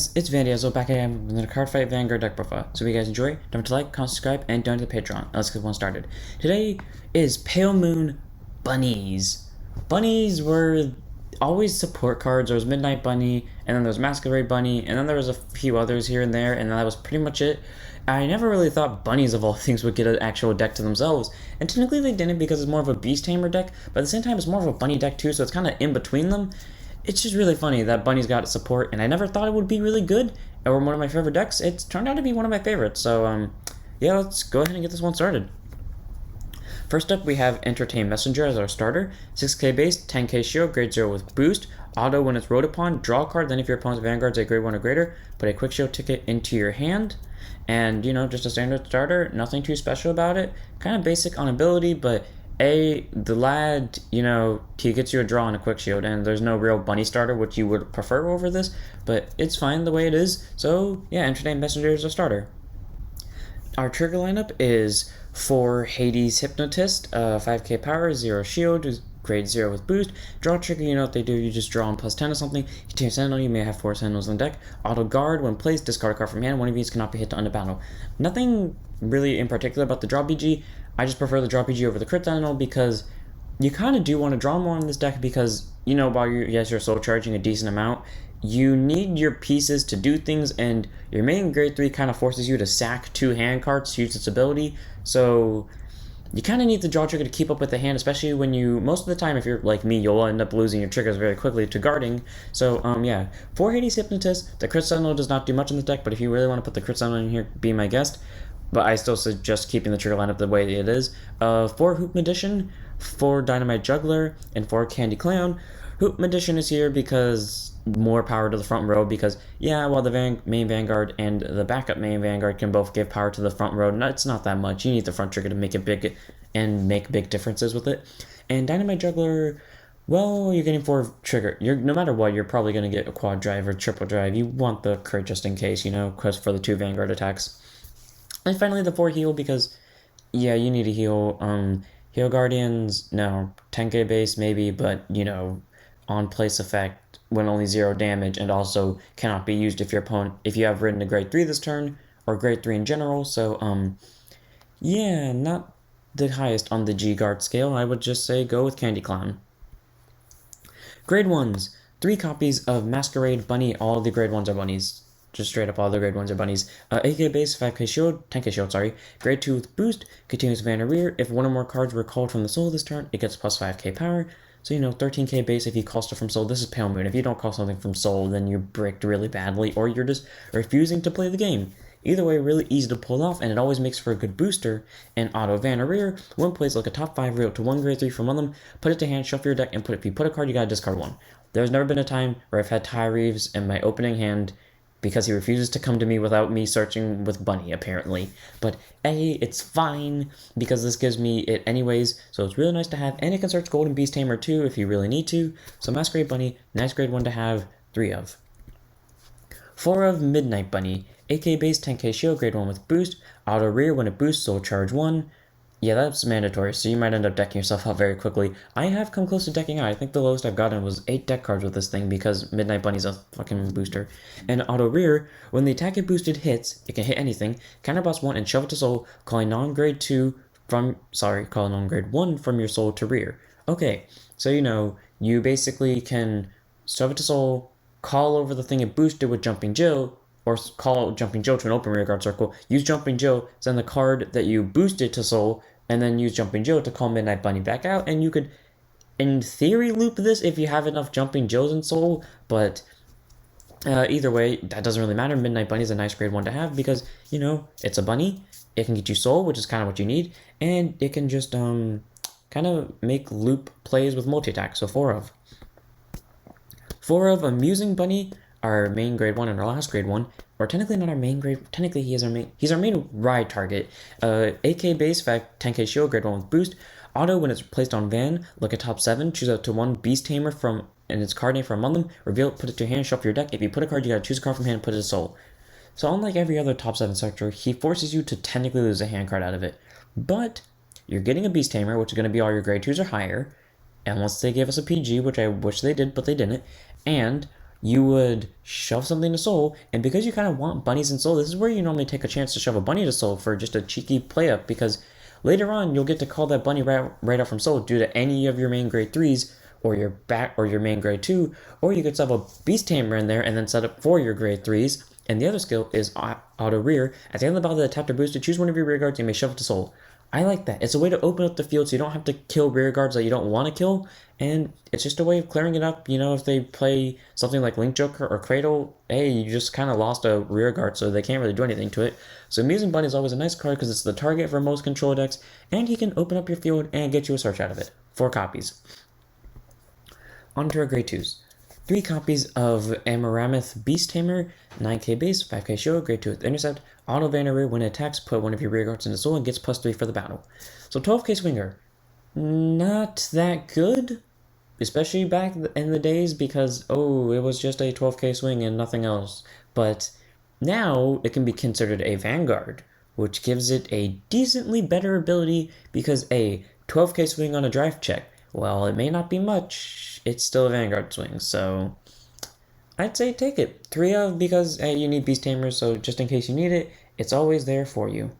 guys, it's Vandy, so back again with the Card Fight Vanguard deck profile. So if you guys enjoy, don't forget to like, comment, subscribe, and donate to the Patreon. Now let's get one started. Today is Pale Moon Bunnies. Bunnies were always support cards. There was Midnight Bunny, and then there was Masquerade Bunny, and then there was a few others here and there, and that was pretty much it. I never really thought bunnies of all things would get an actual deck to themselves, and technically they didn't because it's more of a Beast Tamer deck, but at the same time it's more of a bunny deck too, so it's kind of in between them. It's just really funny that Bunny's got support, and I never thought it would be really good or one of my favorite decks. It's turned out to be one of my favorites, so yeah, let's go ahead and get this one started. First up, we have Entertain Messenger as our starter. 6k base, 10k shield, grade 0 with boost. Auto when it's rode upon, draw a card, then if your opponent's Vanguard's a grade 1 or greater, put a quick shield ticket into your hand. And, you know, just a standard starter, nothing too special about it. Kind of basic on ability, but the lad, you know, he gets you a draw and a quick shield, and there's no real bunny starter, which you would prefer over this, but it's fine the way it is. So, yeah, Entertain Messenger is a starter. Our trigger lineup is for Hades Hypnotist, 5k power, 0 shield, grade 0 with boost. Draw trigger, you know what they do, you just draw on plus 10 or something. You take a Sentinel, you may have 4 Sentinels in the deck. Auto guard, when placed, discard a card from hand, one of these cannot be hit to end a battle. Nothing really in particular about the draw BG. I just prefer the draw BG over the crit Sentinel because you kind of do want to draw more in this deck because, you know, while you're soul charging a decent amount, you need your pieces to do things, and your main grade 3 kind of forces you to sack 2 hand cards to use its ability, so you kind of need the draw trigger to keep up with the hand, especially when most of the time, if you're like me, you'll end up losing your triggers very quickly to guarding. So, yeah. For Hades Hypnotist, the crit Sentinel does not do much in this deck, but if you really want to put the crit Sentinel in here, be my guest. But I still suggest keeping the trigger lineup the way it is. For Hoop Magician, for Dynamite Juggler, and for Candy Clown, Hoop Magician is here because more power to the front row, because, yeah, while the main Vanguard and the backup main Vanguard can both give power to the front row, it's not that much. You need the front trigger to make it big and make big differences with it. And Dynamite Juggler, well, you're getting 4 trigger. No matter what, you're probably going to get a quad drive or triple drive. You want the crit just in case, you know, because for the 2 Vanguard attacks. And finally, the 4 heal, because, yeah, you need a heal. Heal Guardians, no. 10k base, maybe, but, you know, on place effect when only 0 damage, and also cannot be used if you have ridden a grade 3 this turn, or grade 3 in general, so, yeah, not the highest on the G-Guard scale. I would just say go with Candy Clown. Grade 1s, 3 copies of Masquerade Bunny. All the grade 1s are bunnies. Just straight up, all the grade 1s are bunnies. 8k base, 5k shield, 10k shield, sorry. Grade 2 with boost, continuous van or rear. If one or more cards were called from the soul this turn, it gets plus 5k power. So, you know, 13k base if you call stuff from soul. This is Pale Moon. If you don't call something from soul, then you're bricked really badly, or you're just refusing to play the game. Either way, really easy to pull off, and it always makes for a good booster. And auto van or rear, when plays like a top 5 reel to 1 grade 3 from one of them, put it to hand, shuffle your deck, and if you put a card, you gotta discard 1. There's never been a time where I've had Ty Reeves in my opening hand because he refuses to come to me without me searching with Bunny, apparently. But it's fine, because this gives me it anyways, so it's really nice to have, and it can search Golden Beast Tamer too if you really need to. So Masquerade Bunny, nice grade 1 to have, 3 of. 4 of Midnight Bunny, 8k base, 10k shield, grade 1 with boost, auto rear when it boosts, soul charge 1. Yeah, that's mandatory, so you might end up decking yourself out very quickly. I have come close to decking out. I think the lowest I've gotten was 8 deck cards with this thing because Midnight Bunny's a fucking booster. And auto rear, when the attack it boosted hits, it can hit anything, counterboss 1 and shove it to soul, calling non-grade 1 from your soul to rear. Okay, so you know, you basically can shove it to soul, call over the thing it boosted with Jumping Jill, or call Jumping Jill to an open rearguard circle, use Jumping Jill, send the card that you boosted to soul, and then use Jumping Jill to call Midnight Bunny back out, and you could, in theory, loop this if you have enough Jumping Jills in soul, but either way, that doesn't really matter. Midnight Bunny is a nice grade 1 to have because, you know, it's a bunny, it can get you soul, which is kind of what you need, and it can just, kind of make loop plays with multi-attack, so 4 of. 4 of Amusing Bunny, our main grade 1 and our last grade 1, or technically not our main grade, technically he's our main ride target. 8k base, 10k shield, grade 1 with boost. Auto when it's placed on van, look at top 7, choose up to 1 Beast Tamer and its card name from among them, reveal it, put it to your hand, shuffle your deck. If you put a card, you gotta choose a card from hand and put it to soul. So unlike every other top 7 sector, he forces you to technically lose a hand card out of it. But you're getting a Beast Tamer, which is gonna be all your grade 2s or higher, unless they gave us a PG, which I wish they did, but they didn't, and you would shove something to Soul, and because you kind of want bunnies in Soul, this is where you normally take a chance to shove a bunny to Soul for just a cheeky play up, because later on you'll get to call that bunny right out from Soul due to any of your main grade 3s, or your main grade 2, or you could sub a Beast Tamer in there and then set up for your grade 3s. And the other skill is auto rear. At the end of the battle, the tap to boost to choose one of your rear guards, you may shove it to Soul. I like that. It's a way to open up the field so you don't have to kill rear guards that you don't want to kill, and it's just a way of clearing it up. You know, if they play something like Link Joker or Cradle, hey, you just kind of lost a rear guard, so they can't really do anything to it. So Amusing Bunny is always a nice card because it's the target for most control decks, and he can open up your field and get you a search out of it. 4 copies. On to our grade 2s. 3 copies of Amaranth Beast Tamer, 9k base, 5k show, grade 2 with intercept, auto Vannery when it attacks, put one of your rear guards into Soul and gets +3 for the battle. So 12k Swinger, not that good, especially back in the days because, it was just a 12k swing and nothing else. But now it can be considered a Vanguard, which gives it a decently better ability because a 12k swing on a drive check, well, it may not be much, it's still a Vanguard swing, so I'd say take it. 3 of because you need Beast Tamers, so just in case you need it, it's always there for you.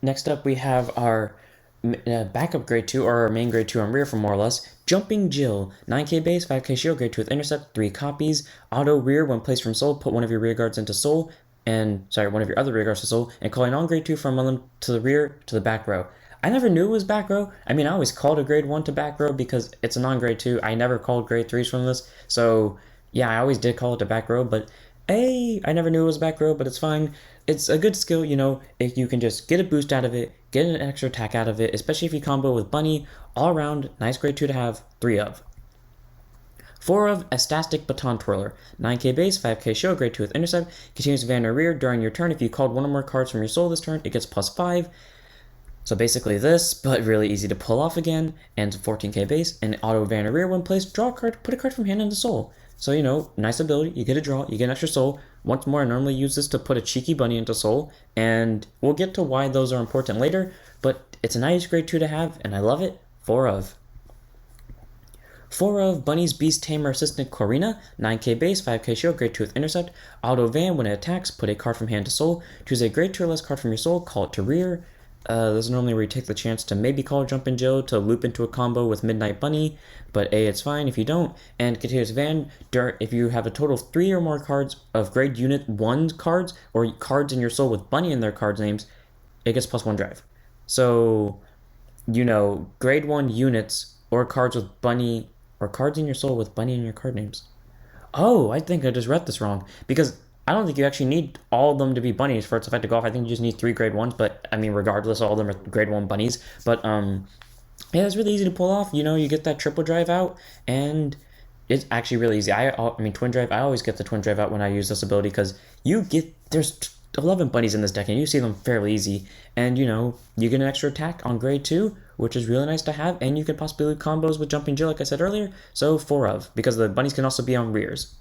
Next up, we have our backup grade 2, or our main grade 2 on rear for more or less. Jumping Jill, 9k base, 5k shield, grade 2 with intercept, 3 copies. Auto rear when placed from Soul, put one of your rear guards into Soul, one of your other rear guards to Soul, and calling on grade 2 from them to the rear to the back row. I never knew it was back row. I mean, I always called a grade 1 to back row because it's a non-grade 2. I never called grade 3s from this. So, yeah, I always did call it to back row, but I never knew it was back row, but it's fine. It's a good skill, you know, if you can just get a boost out of it, get an extra attack out of it, especially if you combo with Bunny. All around, nice grade 2 to have, 3 of. 4 of Astatic Baton Twirler, 9k base, 5k show, grade 2 with intercept, continues to Vanner rear during your turn. If you called one or more cards from your Soul this turn, it gets +5. So basically this, but really easy to pull off again, and 14k base, and auto Vanner rear when placed, draw a card, put a card from hand into Soul. So, you know, nice ability, you get a draw, you get an extra Soul. Once more, I normally use this to put a cheeky bunny into Soul, and we'll get to why those are important later, but it's a nice grade 2 to have, and I love it. 4 of. 4 of Bunny's Beast Tamer Assistant Klorina, 9k base, 5k shield, grade 2 with intercept. Auto Van when it attacks, put a card from hand to Soul. Choose a grade 2 or less card from your Soul, call it to rear. This is normally where you take the chance to maybe call Jumpin' Jill to loop into a combo with Midnight Bunny, but it's fine if you don't. And Continuous Van, if you have a total of 3 or more cards of grade unit 1 cards, or cards in your Soul with Bunny in their cards names, it gets +1 drive. So, you know, grade 1 units, or cards with Bunny, or cards in your Soul with Bunny in your card names. Oh, I think I just read this wrong, because I don't think you actually need all of them to be bunnies for its effect to go off. I think you just need 3 grade 1s, but I mean, regardless, all of them are grade 1 bunnies. But yeah, it's really easy to pull off. You know, you get that triple drive out, and it's actually really easy. I mean, twin drive, I always get the twin drive out when I use this ability because there's 11 bunnies in this deck, and you see them fairly easy. And, you know, you get an extra attack on grade 2, which is really nice to have, and you can possibly do combos with Jumping Jill, like I said earlier. So 4 of, because the bunnies can also be on rears.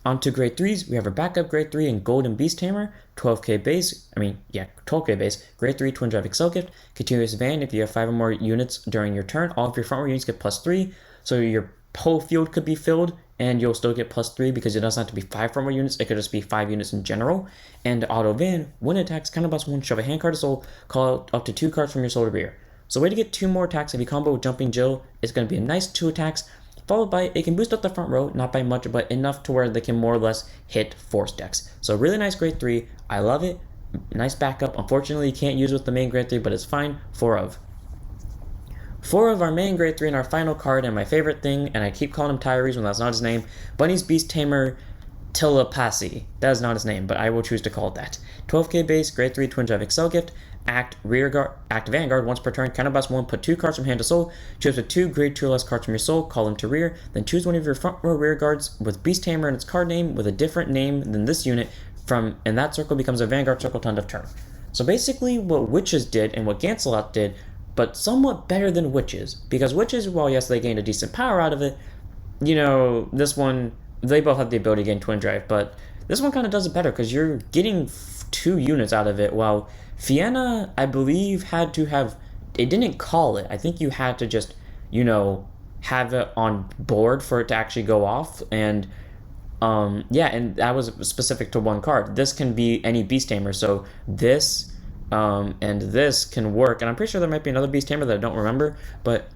On to grade 3s, we have our backup grade 3 in Golden Beast Tamer, 12k base, 12k base, grade 3 Twin Drive Accel Gift, Continuous Van, if you have 5 or more units during your turn, all of your front row units get +3, so your whole field could be filled, and you'll still get +3 because it doesn't have to be 5 front row units, it could just be 5 units in general. And Auto Van, when it attacks, kind of +1, shove a hand card to Soul, call up to 2 cards from your Soul to rear. So way to get 2 more attacks if you combo with Jumping Jill, it's going to be a nice 2 attacks, followed by, it can boost up the front row, not by much, but enough to where they can more or less hit force decks. So really nice grade 3, I love it, nice backup. Unfortunately, you can't use it with the main grade 3, but it's fine. 4 of. 4 of our main grade 3 and our final card, and my favorite thing, and I keep calling him Tyrese when that's not his name, Bunny's Beast Tamer Tilaipse. That is not his name, but I will choose to call it that. 12k base, grade 3 Twin Drive Accel Gift, act Vanguard once per turn, counterblast 1, put 2 cards from hand to Soul, choose the 2 grade 2 or less cards from your Soul, call them to rear, then choose one of your front row rear guards with Beast Tamer in its card name with a different name than this unit and that circle becomes a Vanguard circle to end of turn. So basically what Witches did and what Gancelot did, but somewhat better than Witches, because Witches, while yes they gained a decent power out of it, you know, this one, they both have the ability to gain Twin Drive, but this one kind of does it better because you're getting 2 units out of it, while Fianna, I believe, had to have it didn't call it. I think you had to just, you know, have it on board for it to actually go off. And yeah, and that was specific to one card. This can be any Beast Tamer. So this and this can work. And I'm pretty sure there might be another Beast Tamer that I don't remember. But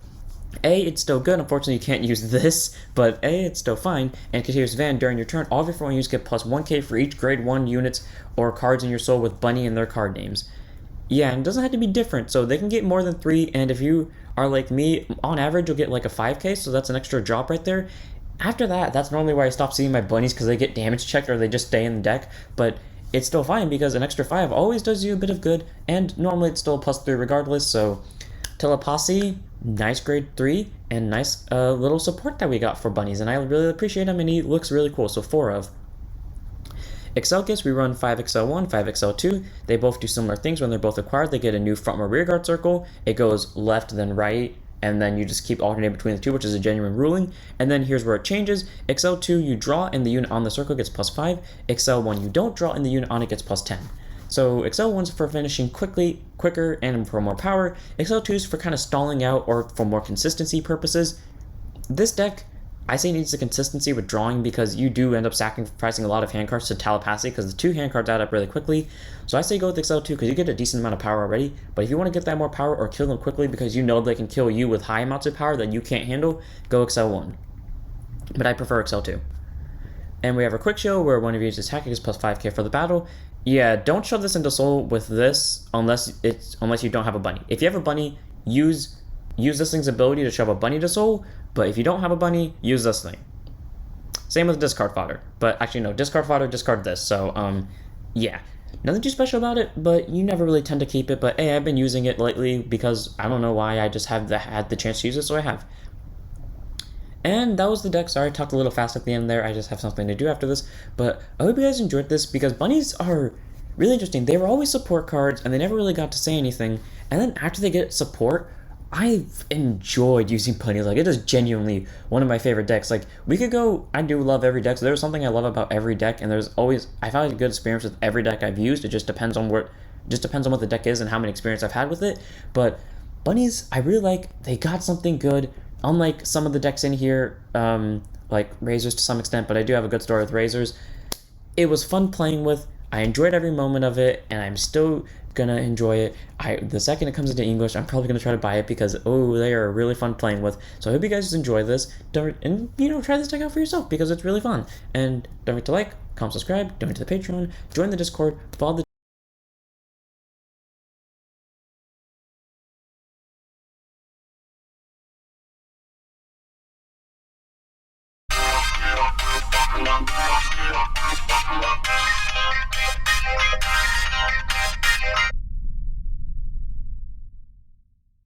A, it's still good. Unfortunately, you can't use this. But A, it's still fine. And continuous Van, during your turn, all of your front units get plus 1k for each grade 1 units or cards in your soul with Bunny in their card names. Yeah, and it doesn't have to be different. So they can get more than 3. And if you are like me, on average, you'll get like a 5k. So that's an extra drop right there. After that, that's normally where I stop seeing my bunnies because they get damage checked or they just stay in the deck. But it's still fine because an extra 5 always does you a bit of good, and normally it's still a plus 3 regardless. So Tilaipse, nice grade 3, and nice little support that we got for bunnies, and I really appreciate him, and he looks really cool. So 4 of. Accel kits, we run 5 Accel 1, 5 Accel 2. They both do similar things. When they're both acquired, they get a new front or rear guard circle. It goes left, then right, and then you just keep alternating between the two, which is a genuine ruling. And then here's where it changes. Accel 2, you draw, and the unit on the circle gets plus 5. Accel 1, you don't draw, and the unit on it gets plus 10. So Accel 1's for finishing quicker, and for more power. Accel 2's for kind of stalling out or for more consistency purposes. This deck, I say, needs the consistency with drawing because you do end up sacrificing a lot of hand cards to Tilaipse because the 2 hand cards add up really quickly. So I say go with Accel 2 because you get a decent amount of power already. But if you want to get that more power or kill them quickly because you know they can kill you with high amounts of power that you can't handle, go Accel 1. But I prefer Accel 2. And we have a quick show where one of you is attacking is plus 5k for the battle. Yeah, don't shove this into soul with this unless you don't have a bunny. If you have a bunny, use this thing's ability to shove a bunny to soul. But if you don't have a bunny, use this thing. Same with discard fodder. But actually, no, discard fodder, discard this. So, yeah. Nothing too special about it, but you never really tend to keep it. But hey, I've been using it lately because I don't know why. I just had the chance to use it, so I have. And that was the deck. Sorry, I talked a little fast at the end there. I just have something to do after this. But I hope you guys enjoyed this because bunnies are really interesting. They were always support cards, and they never really got to say anything. And then after they get support, I've enjoyed using bunnies. Like, it is genuinely one of my favorite decks. Like, we could go, I do love every deck. So there's something I love about every deck, and there's always, I've had a good experience with every deck I've used. It just depends on what the deck is and how many experience I've had with it. But bunnies, I really like. They got something good. Unlike some of the decks in here, like Razors to some extent, but I do have a good story with Razors. It was fun playing with. I enjoyed every moment of it, and I'm still gonna enjoy it. The second it comes into English, I'm probably gonna try to buy it because they are really fun playing with. So I hope you guys enjoy this. And try this deck out for yourself because it's really fun. And don't forget to like, comment, subscribe, donate to the Patreon, join the Discord, follow the